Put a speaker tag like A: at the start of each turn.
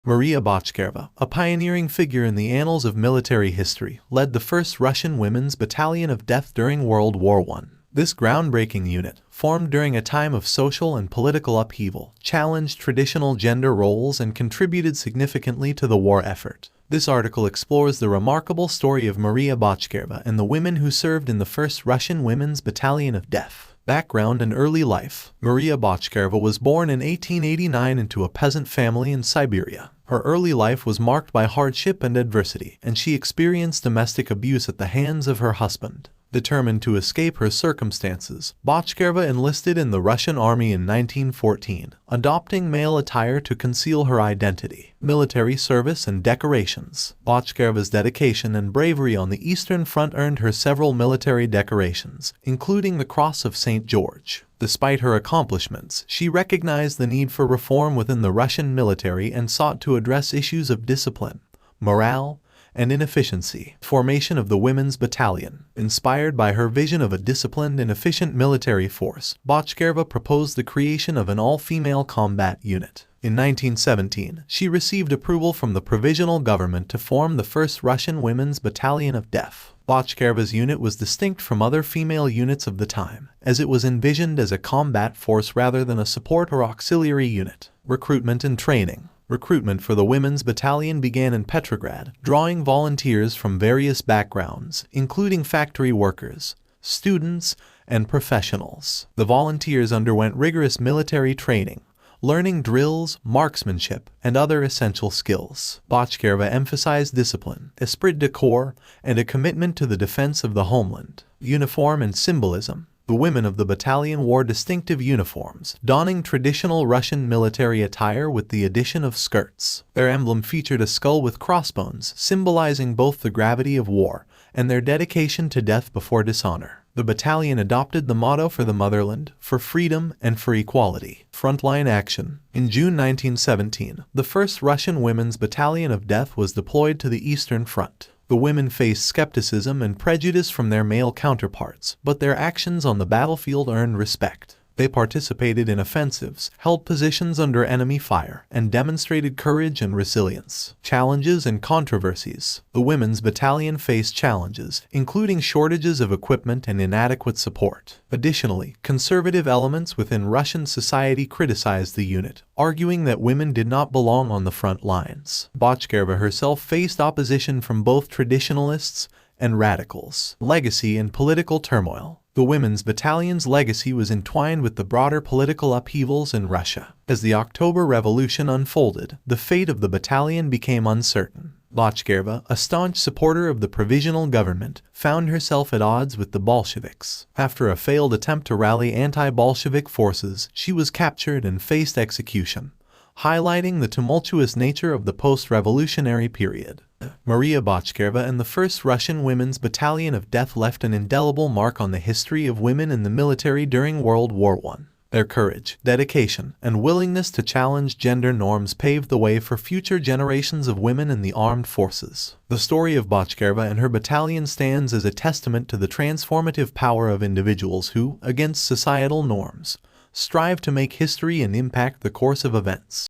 A: Maria Bochkareva, a pioneering figure in the annals of military history, led the first Russian Women's Battalion of Death during World War I. This groundbreaking unit, formed during a time of social and political upheaval, challenged traditional gender roles and contributed significantly to the war effort. This article explores the remarkable story of Maria Bochkareva and the women who served in the first Russian Women's Battalion of Death. Background and early life. Maria Bochkareva was born in 1889 into a peasant family in Siberia. Her early life was marked by hardship and adversity, and she experienced domestic abuse at the hands of her husband. Determined to escape her circumstances, Bochkareva enlisted in the Russian army in 1914, adopting male attire to conceal her identity. Military service and decorations. Bochkareva's dedication and bravery on the Eastern Front earned her several military decorations, including the Cross of St. George. Despite her accomplishments, she recognized the need for reform within the Russian military and sought to address issues of discipline, morale, and inefficiency. Formation of the Women's Battalion. Inspired by her vision of a disciplined and efficient military force, Bochkareva proposed the creation of an all-female combat unit. In 1917, she received approval from the provisional government to form the first Russian Women's Battalion of Death. Bochkareva's unit was distinct from other female units of the time, as it was envisioned as a combat force rather than a support or auxiliary unit. Recruitment and training. Recruitment for the Women's Battalion began in Petrograd, drawing volunteers from various backgrounds, including factory workers, students, and professionals. The volunteers underwent rigorous military training, learning drills, marksmanship, and other essential skills. Bochkareva emphasized discipline, esprit de corps, and a commitment to the defense of the homeland. Uniform and symbolism. The women of the battalion wore distinctive uniforms, donning traditional Russian military attire with the addition of skirts. Their emblem featured a skull with crossbones, symbolizing both the gravity of war and their dedication to death before dishonor. The battalion adopted the motto for the motherland, for freedom, and for equality. Frontline action. In June 1917, the first Russian Women's Battalion of Death was deployed to the Eastern Front. The women faced skepticism and prejudice from their male counterparts, but their actions on the battlefield earned respect. They participated in offensives, held positions under enemy fire, and demonstrated courage and resilience. Challenges and controversies. The Women's Battalion faced challenges, including shortages of equipment and inadequate support. Additionally, conservative elements within Russian society criticized the unit, arguing that women did not belong on the front lines. Bochkareva herself faced opposition from both traditionalists and radicals. Legacy and political turmoil. The Women's Battalion's legacy was entwined with the broader political upheavals in Russia. As the October Revolution unfolded, the fate of the battalion became uncertain. Bochkareva, a staunch supporter of the provisional government, found herself at odds with the Bolsheviks. After a failed attempt to rally anti-Bolshevik forces, she was captured and faced execution, highlighting the tumultuous nature of the post-revolutionary period. Maria Bochkareva and the first Russian Women's Battalion of Death left an indelible mark on the history of women in the military during World War I. Their courage, dedication, and willingness to challenge gender norms paved the way for future generations of women in the armed forces. The story of Bochkareva and her battalion stands as a testament to the transformative power of individuals who, against societal norms, strive to make history and impact the course of events.